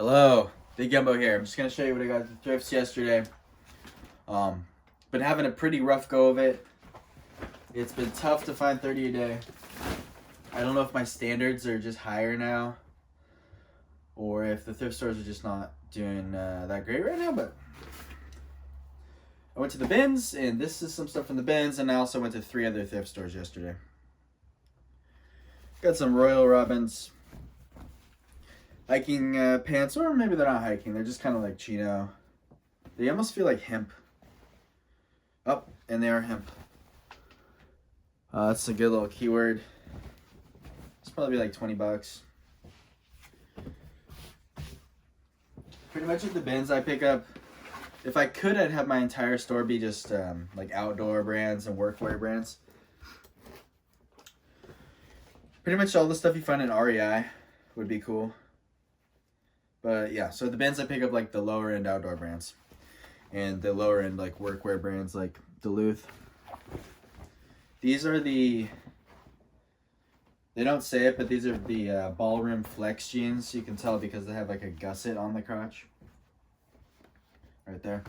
Hello, Big Gumbo here. I'm just gonna show you what I got at the thrifts yesterday. Been having a pretty rough go of it. It's been tough to find 30 a day. I don't know if my standards are just higher now, or if the thrift stores are just not doing that great right now. But I went to the bins, and this is some stuff from the bins, and I also went to 3 other thrift stores yesterday. Got some Royal Robins hiking pants, or maybe they're not hiking, they're just kind of like chino. They almost feel like hemp. Oh, and they are hemp. That's a good little keyword. It's probably like 20 bucks. Pretty much at the bins I pick up, if I could, I'd have my entire store be just like outdoor brands and workwear brands. Pretty much all the stuff you find in REI would be cool. But yeah, so the bins I pick up like the lower end outdoor brands. And the lower end like workwear brands like Duluth. These are they don't say it, but these are the ballroom flex jeans. You can tell because they have like a gusset on the crotch. Right there.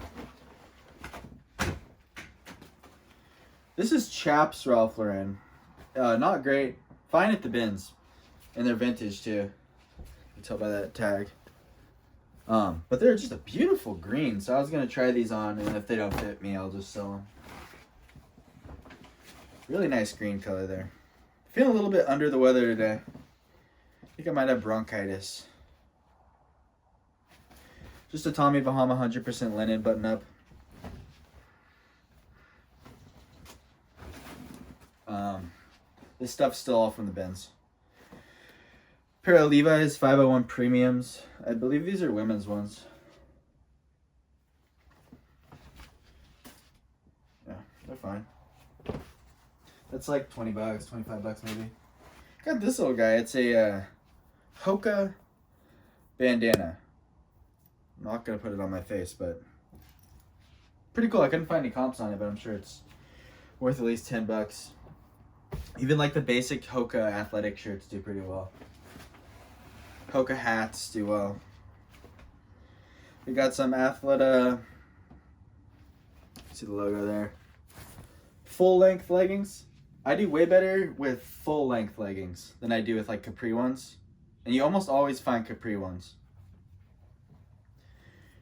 This is Chaps Ralph Lauren. Not great. Fine at the bins. And they're vintage too. You can tell by that tag. But they're just a beautiful green, so I was going to try these on, and if they don't fit me, I'll just sell them. Really nice green color there. Feeling a little bit under the weather today. I think I might have bronchitis. Just a Tommy Bahama 100% linen button up. This stuff's still all from the bins. Pair of Levi's 501 premiums. I believe these are women's ones. Yeah, they're fine. That's like 20 bucks, 25 bucks maybe. Got this little guy. It's a Hoka bandana. I'm not going to put it on my face, but pretty cool. I couldn't find any comps on it, but I'm sure it's worth at least 10 bucks. Even like the basic Hoka athletic shirts do pretty well. Hoka hats do well. We got some Athleta. See the logo there. Full length leggings. I do way better with full length leggings than I do with like capri ones. And you almost always find capri ones.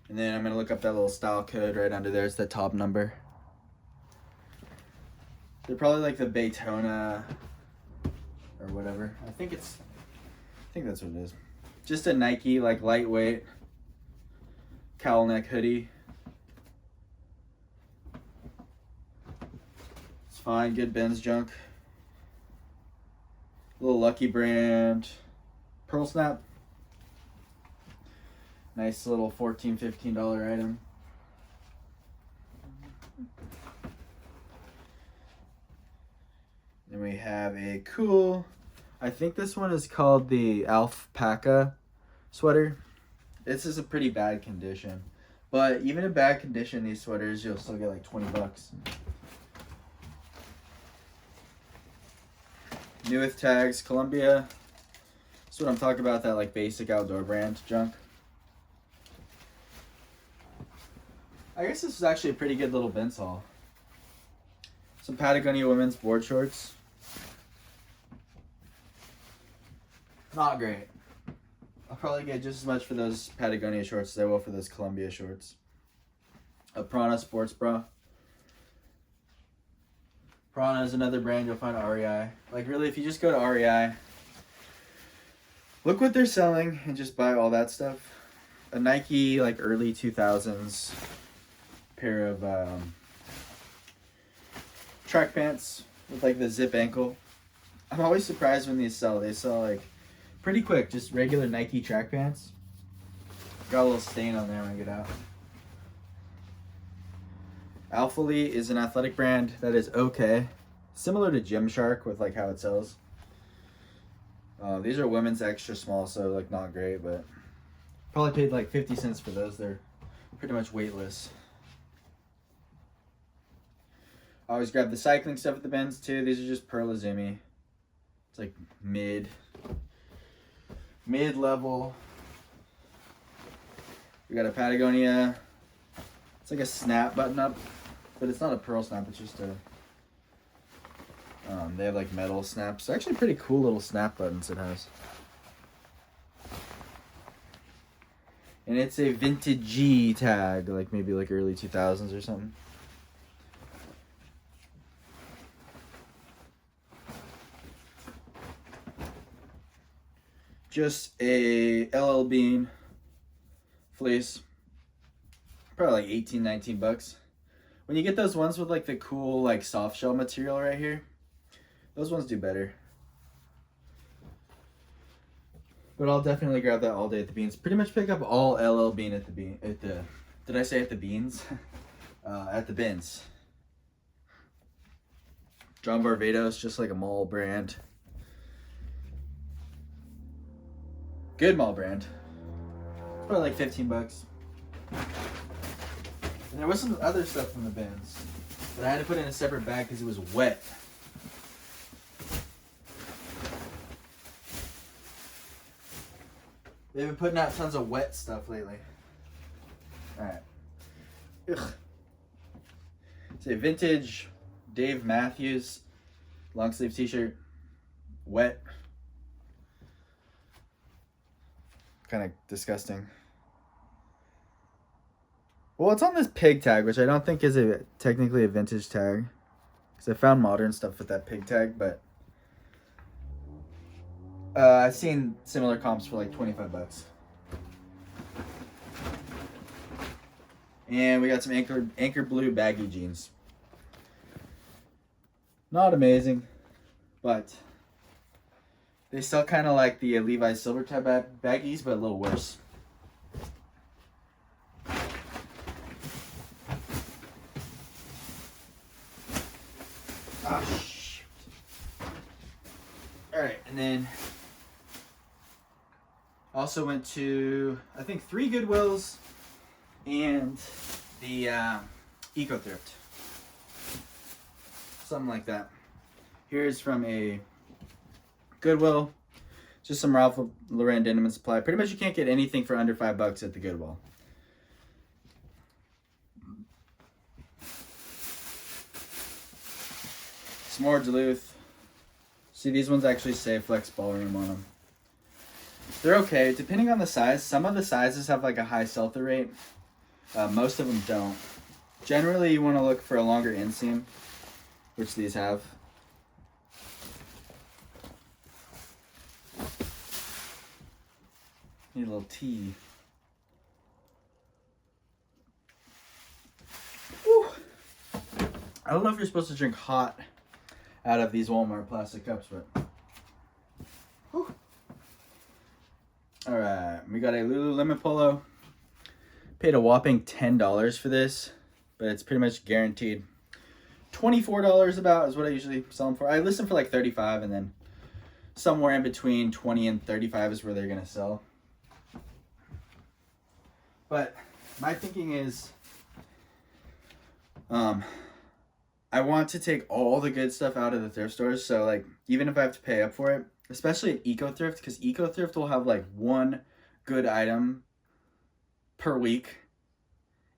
And then I'm going to look up that little style code right under there. It's the top number. They're probably like the Daytona or whatever. I think that's what it is. Just a Nike, like lightweight cowl neck hoodie. It's fine, good Ben's junk. Little Lucky brand. Pearl Snap. Nice little $14, $15 item. Then we have a cool, I think this one is called the Alpaca sweater. This is a pretty bad condition, but even in bad condition, these sweaters you'll still get like 20 bucks. New with tags, Columbia. That's what I'm talking about, that like basic outdoor brand junk. I guess this is actually a pretty good little Ben's haul. Some Patagonia women's board shorts. Not great. I'll probably get just as much for those Patagonia shorts as I will for those Columbia shorts. A Prana sports bra. Prana is another brand you'll find at REI. Like really, if you just go to REI, look what they're selling and just buy all that stuff. A Nike like early 2000s pair of track pants with like the zip ankle. I'm always surprised when these sell. They sell like pretty quick, just regular Nike track pants. Got a little stain on there when I get out. Alphalete is an athletic brand that is okay. Similar to Gymshark with like how it sells. These are women's extra small, so like not great, but probably paid like 50 cents for those. They're pretty much weightless. I always grab the cycling stuff at the bins too. These are just Pearl Izumi. It's like mid-level We got a Patagonia. It's like a snap button up, but it's not a pearl snap. It's just a. They have like metal snaps. They're actually pretty cool little snap buttons it has. And it's a vintagey tag, like maybe like early 2000s or something. Just a LL Bean fleece. Probably like 18, 19 bucks. When you get those ones with like the cool like soft shell material right here, those ones do better. But I'll definitely grab that all day at the Beans. Pretty much pick up all LL Bean at the did I say at the Beans? At the bins. John Varvatos, just like a mall brand. Good mall brand. Probably like 15 bucks. And there was some other stuff from the bins, but I had to put it in a separate bag because it was wet. They've been putting out tons of wet stuff lately. Alright. Ugh. It's a vintage Dave Matthews long sleeve t-shirt. Wet. Kind of disgusting. Well, it's on this pig tag, which I don't think is technically a vintage tag. Because I found modern stuff with that pig tag, but I've seen similar comps for like 25 bucks. And we got some anchor blue baggy jeans. Not amazing, but they still kind of like the Levi's silver tab baggies, but a little worse. Ah, shoot. Alright, and then also went to, I think, 3 Goodwills and the Eco Thrift. Something like that. Here's from a Goodwill. Just some Ralph Lauren Denim and Supply. Pretty much you can't get anything for under $5 at the Goodwill. Some more Duluth. See, these ones actually say Flex Ballroom on them. They're okay, depending on the size. Some of the sizes have like a high sell-through rate. Most of them don't. Generally, you want to look for a longer inseam, which these have. Need a little tea. Whew. I don't know if you're supposed to drink hot out of these Walmart plastic cups, but whew. All right, we got a Lululemon polo. Paid a whopping $10 for this, but it's pretty much guaranteed $24 about is what I usually sell them for. I list them for like $35, and then somewhere in between $20 and $35 is where they're gonna sell. But my thinking is, I want to take all the good stuff out of the thrift stores. So like, even if I have to pay up for it, especially at Eco Thrift, because Eco Thrift will have like one good item per week,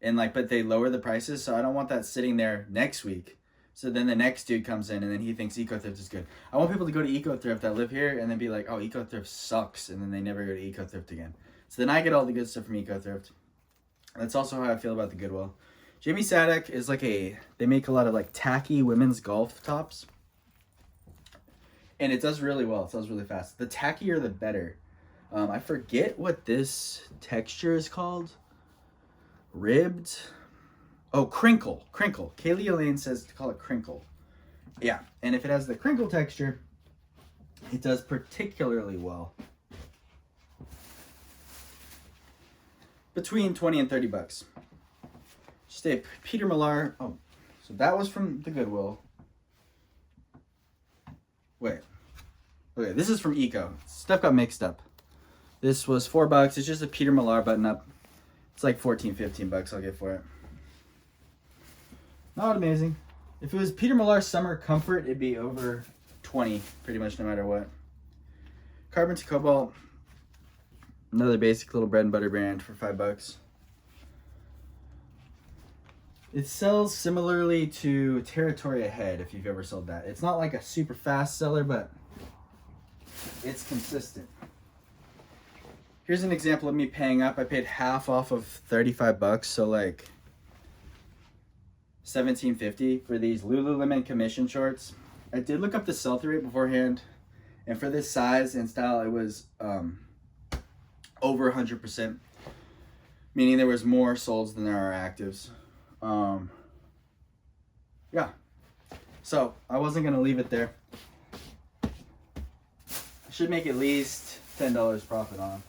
and like, but they lower the prices, so I don't want that sitting there next week. So then the next dude comes in and then he thinks Eco Thrift is good. I want people to go to Eco Thrift that live here and then be like, oh, Eco Thrift sucks, and then they never go to Eco Thrift again. So then I get all the good stuff from Eco Thrift. That's also how I feel about the Goodwill. Jamie Sadek is like they make a lot of like tacky women's golf tops. And it does really well. It sells really fast. The tackier, the better. I forget what this texture is called. Ribbed. Oh, crinkle. Crinkle. Kaylee Elaine says to call it crinkle. Yeah. And if it has the crinkle texture, it does particularly well. Between 20 and 30 bucks. Just a Peter Millar. Oh, so that was from the Goodwill. Wait. Okay, this is from Eco. Stuff got mixed up. This was $4. It's just a Peter Millar button up. It's like 14, 15 bucks I'll get for it. Not amazing. If it was Peter Millar Summer Comfort, it'd be over 20 pretty much no matter what. Carbon to Cobalt. Another basic little bread and butter brand for $5. It sells similarly to Territory Ahead, if you've ever sold that. It's not like a super fast seller, but it's consistent. Here's an example of me paying up. I paid half off of 35 bucks, so like $17.50 for these Lululemon commission shorts. I did look up the sell-through rate beforehand, and for this size and style, it was over 100%, meaning there was more solds than there are actives. Yeah, so I wasn't gonna leave it there. I should make at least $10 profit on them,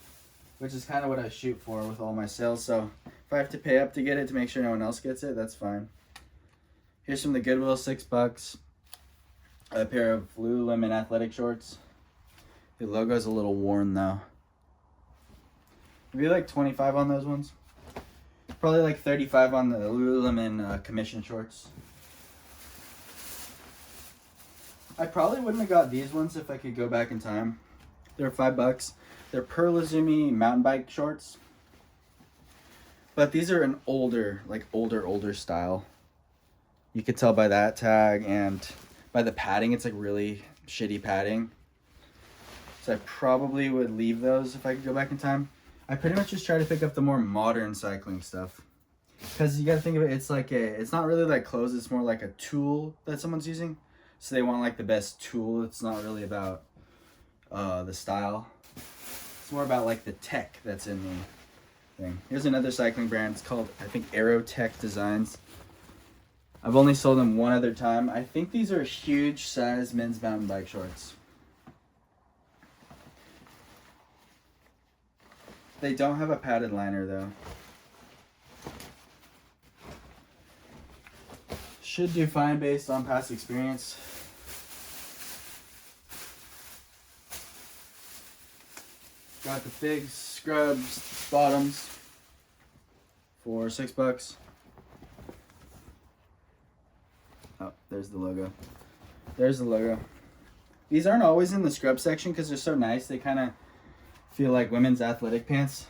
which is kind of what I shoot for with all my sales. So if I have to pay up to get it to make sure no one else gets it, that's fine. Here's from the Goodwill, $6. A pair of Lululemon athletic shorts. The logo's a little worn though. Maybe like 25 on those ones. Probably like 35 on the Lululemon commission shorts. I probably wouldn't have got these ones if I could go back in time. They're $5. They're Perlizumi mountain bike shorts. But these are an older style. You could tell by that tag and by the padding, it's like really shitty padding. So I probably would leave those if I could go back in time. I pretty much just try to pick up the more modern cycling stuff. Because you gotta think of it, it's not really like clothes, it's more like a tool that someone's using. So they want like the best tool. It's not really about the style. It's more about like the tech that's in the thing. Here's another cycling brand. It's called, I think, Aerotech Designs. I've only sold them one other time. I think these are huge size men's mountain bike shorts. They don't have a padded liner though. Should do fine based on past experience. Got the big scrubs bottoms for $6. Oh, there's the logo. There's the logo. These aren't always in the scrub section because they're so nice. They kind of feel like women's athletic pants.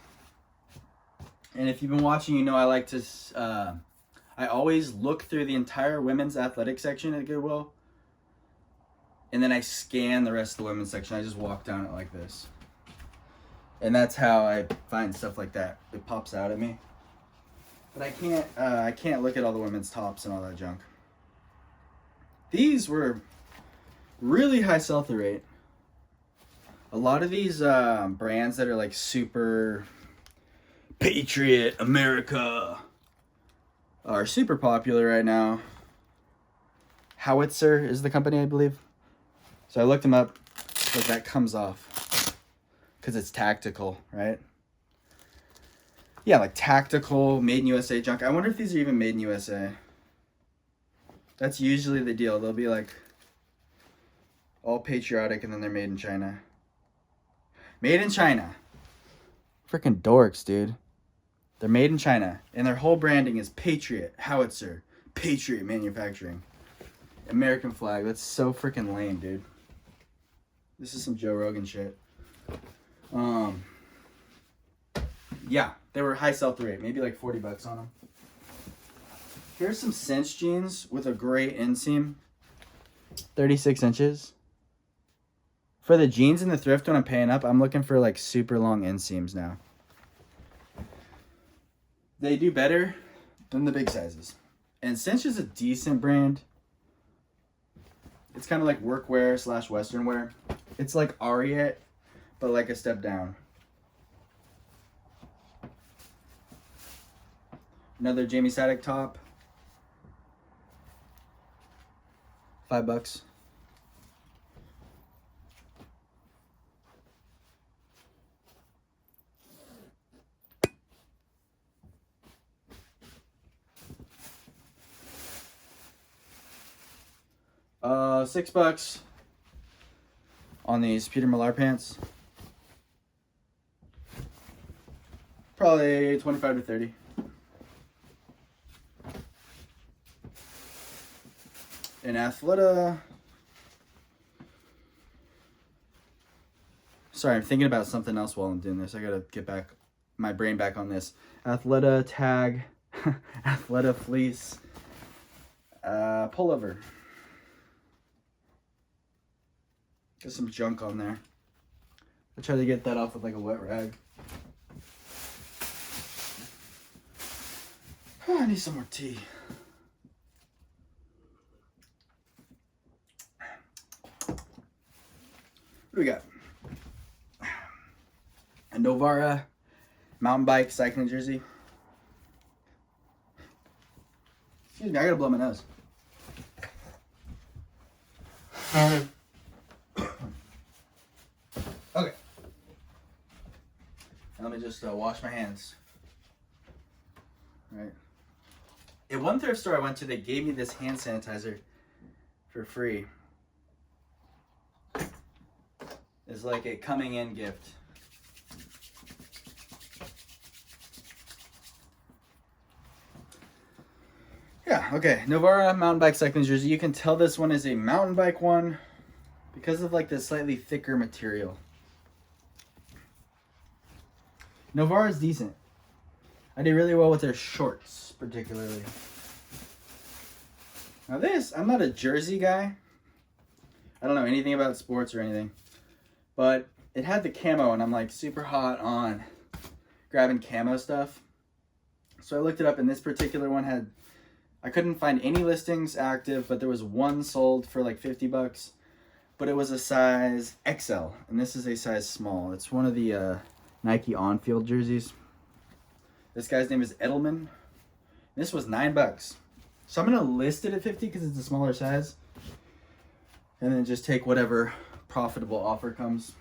And if you've been watching, you know I like to... I always look through the entire women's athletic section at Goodwill. And then I scan the rest of the women's section. I just walk down it like this. And that's how I find stuff like that. It pops out at me. But I can't look at all the women's tops and all that junk. These were really high sell-through rate. A lot of these brands that are like super Patriot America are super popular right now. Howitzer is the company, I believe. So I looked them up, but that comes off because it's tactical, right? Yeah, like tactical, made in USA junk. I wonder if these are even made in USA. That's usually the deal. They'll be like all patriotic and then they're made in China. Made in China. Freaking dorks, dude. They're made in China. And their whole branding is Patriot, Howitzer, Patriot Manufacturing. American flag. That's so freaking lame, dude. This is some Joe Rogan shit. Yeah, they were high sell-through rate. Maybe like 40 bucks on them. Here's some cinch jeans with a great inseam. 36 inches. For the jeans in the thrift when I'm paying up, I'm looking for like super long inseams now. They do better than the big sizes. And Cinch is a decent brand. It's kind of like workwear / western wear. It's like Ariat, but like a step down. Another Jamie Sadek top. $5. $6 on these Peter Millar pants. Probably 25 to 30. In Athleta. Sorry, I'm thinking about something else while I'm doing this. I gotta get my brain back on this. Athleta tag. Athleta fleece pullover. Got some junk on there. I try to get that off with like a wet rag. Oh, I need some more tea. What do we got? A Novara mountain bike cycling jersey. Excuse me, I gotta blow my nose. Okay. Let me just wash my hands. All right. At one thrift store I went to, they gave me this hand sanitizer for free. It's like a coming in gift. Yeah, okay. Novara mountain bike cycling jersey. You can tell this one is a mountain bike one because of like the slightly thicker material. Novara is decent. I did really well with their shorts, particularly. Now this, I'm not a jersey guy. I don't know anything about sports or anything. But it had the camo, and I'm like super hot on grabbing camo stuff. So I looked it up, and this particular one had, I couldn't find any listings active, but there was one sold for like 50 bucks. But it was a size XL, and this is a size small. It's one of the Nike on-field jerseys. This guy's name is Edelman. This was $9. So I'm gonna list it at 50 because it's a smaller size, and then just take whatever profitable offer comes.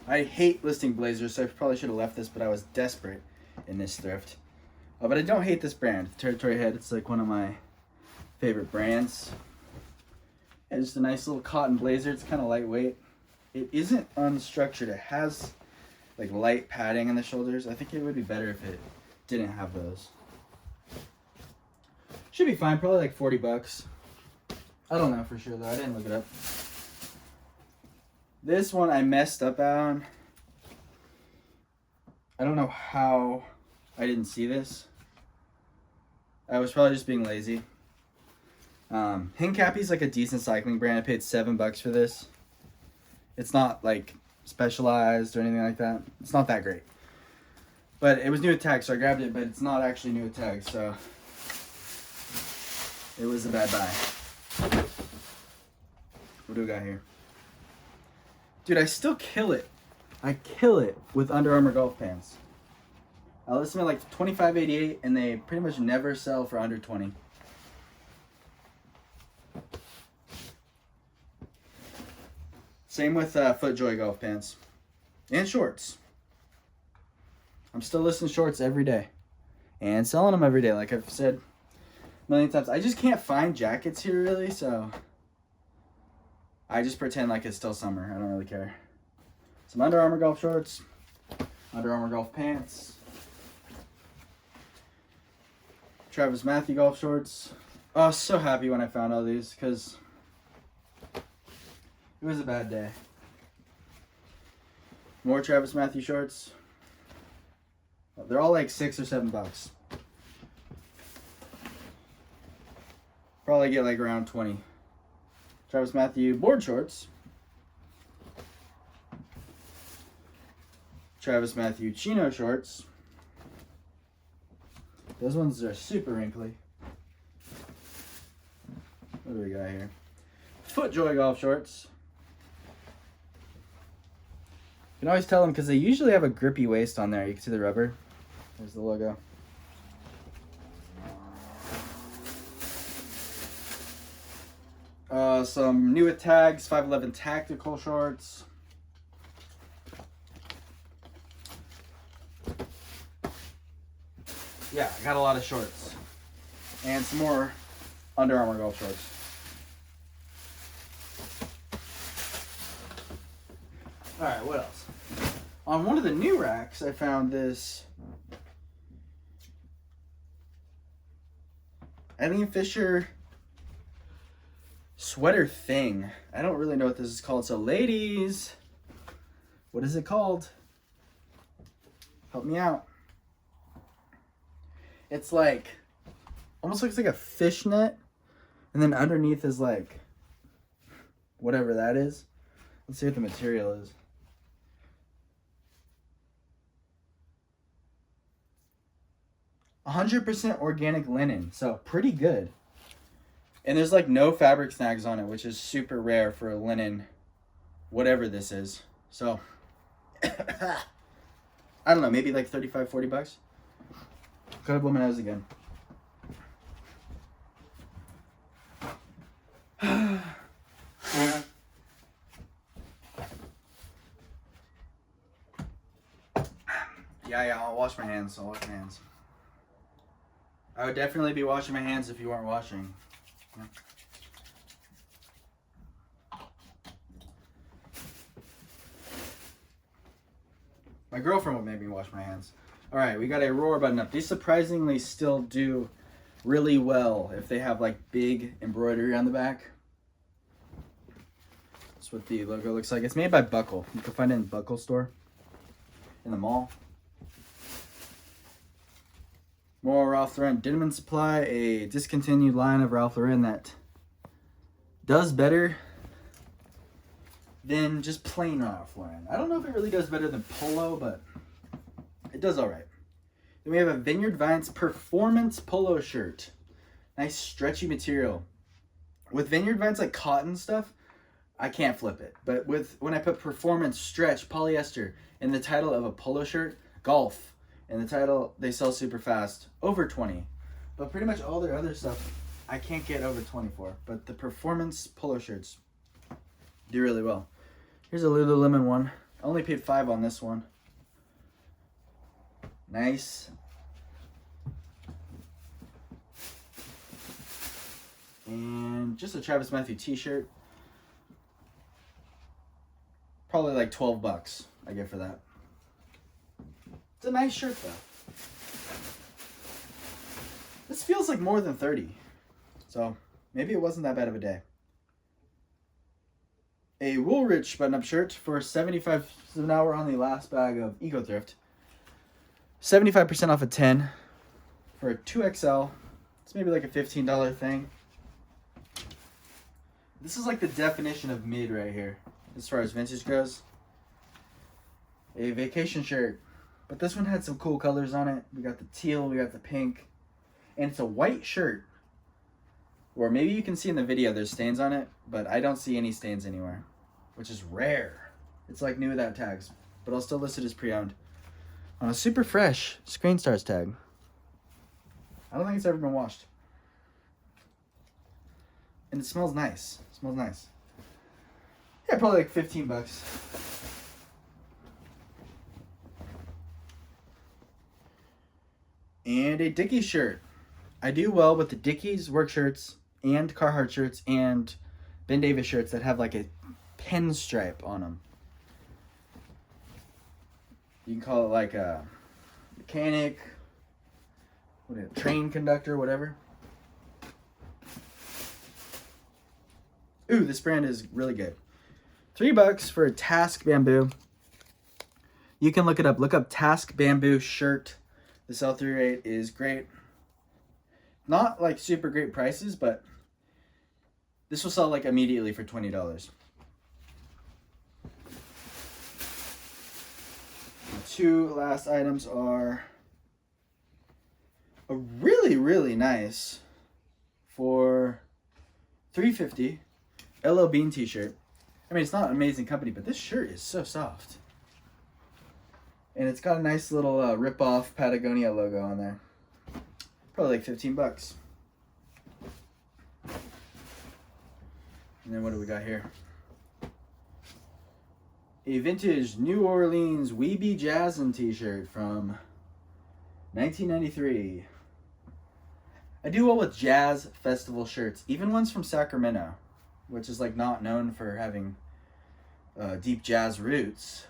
I hate listing blazers, so I probably should have left this, but I was desperate in this thrift. But I don't hate this brand, Territory Head. It's like one of my favorite brands. And just a nice little cotton blazer. It's kind of lightweight. It isn't unstructured. It has like light padding on the shoulders. I think it would be better if it didn't have those. Should be fine, probably like 40 bucks. I don't know for sure though, I didn't look it up. This one I messed up on. I don't know how I didn't see this. I was probably just being lazy. Hincapie's like a decent cycling brand. I paid $7 for this. It's not like specialized or anything like that. It's not that great. But it was new at tag, so I grabbed it, but it's not actually new at tag, so it was a bad buy. What do we got here? Dude, I still kill it. I kill it with Under Armour golf pants. I list them at like $25.88, and they pretty much never sell for under $20. Same with FootJoy golf pants and shorts. I'm still listing shorts every day and selling them every day, like I've said a million times. I just can't find jackets here really, so I just pretend like it's still summer. I don't really care. Some Under Armour golf shorts, Under Armour golf pants, Travis Matthew golf shorts. Oh, I was so happy when I found all these because it was a bad day. More Travis Matthew shorts. They're all like $6 or $7. Probably get like around 20. Travis Matthew board shorts. Travis Matthew chino shorts. Those ones are super wrinkly. What do we got here? FootJoy golf shorts. You can always tell them because they usually have a grippy waist on there. You can see the rubber. There's the logo. Some new at tags, 511 tactical shorts. Yeah, I got a lot of shorts. And some more Under Armour golf shorts. Alright, what else? On one of the new racks, I found this Eileen Fisher sweater thing. I don't really know what this is called. So ladies, what is it called? Help me out. It's like, almost looks like a fishnet. And then underneath is like, whatever that is. Let's see what the material is. "100% organic linen." So pretty good. And there's like no fabric snags on it, which is super rare for a linen, whatever this is. So, I don't know, maybe like 35, 40 bucks. Gotta blow my nose again. Yeah, I'll wash my hands. I would definitely be washing my hands if you weren't washing. Yeah. My girlfriend would make me wash my hands. All right, we got a roller button up. These surprisingly still do really well if they have like big embroidery on the back. That's what the logo looks like. It's made by Buckle. You can find it in Buckle store in the mall. More Ralph Lauren Denim & Supply, a discontinued line of Ralph Lauren that does better than just plain Ralph Lauren. I don't know if it really does better than Polo, but it does all right. Then we have a Vineyard Vines Performance Polo shirt. Nice stretchy material. With Vineyard Vines like cotton stuff, I can't flip it. But when I put performance stretch polyester in the title of a polo shirt, golf, and the title, they sell super fast, over 20. But pretty much all their other stuff, I can't get over 24. But the performance polo shirts do really well. Here's a Lululemon one. I only paid $5 on this one. Nice. And just a Travis Matthew t-shirt. Probably like 12 bucks I get for that. It's a nice shirt though. This feels like more than 30. So maybe it wasn't that bad of a day. A Woolrich button-up shirt for 75 cents an hour on the last bag of Eco Thrift. 75% off a 10 for a 2XL. It's maybe like a $15 thing. This is like the definition of mid right here as far as vintage goes. A vacation shirt. But this one had some cool colors on it. We got the teal, we got the pink. And it's a white shirt. Or maybe you can see in the video there's stains on it, but I don't see any stains anywhere, which is rare. It's like new without tags, but I'll still list it as pre-owned. On a super fresh Screen Stars tag. I don't think it's ever been washed. And it smells nice. It smells nice. Yeah, probably like 15 bucks. And a Dickies shirt. I do well with the Dickies work shirts and Carhartt shirts and Ben Davis shirts that have like a pinstripe on them. You can call it like a mechanic, train conductor, whatever. Ooh, this brand is really good. $3 for a Task Bamboo. You can look it up. Look up Task Bamboo shirt. The sell-through rate is great. Not like super great prices, but this will sell like immediately for $20. The two last items are a really, really nice for $3.50 LL Bean t-shirt. I mean, it's not an amazing company, but this shirt is so soft. And it's got a nice little rip-off Patagonia logo on there. Probably like 15 bucks. And then what do we got here? A vintage New Orleans Weeby Jazzin' t-shirt from 1993. I do well with jazz festival shirts, even ones from Sacramento, which is like not known for having deep jazz roots.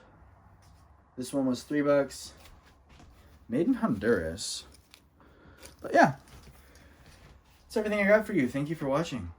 This one was $3. Made in Honduras. But yeah, that's everything I got for you. Thank you for watching.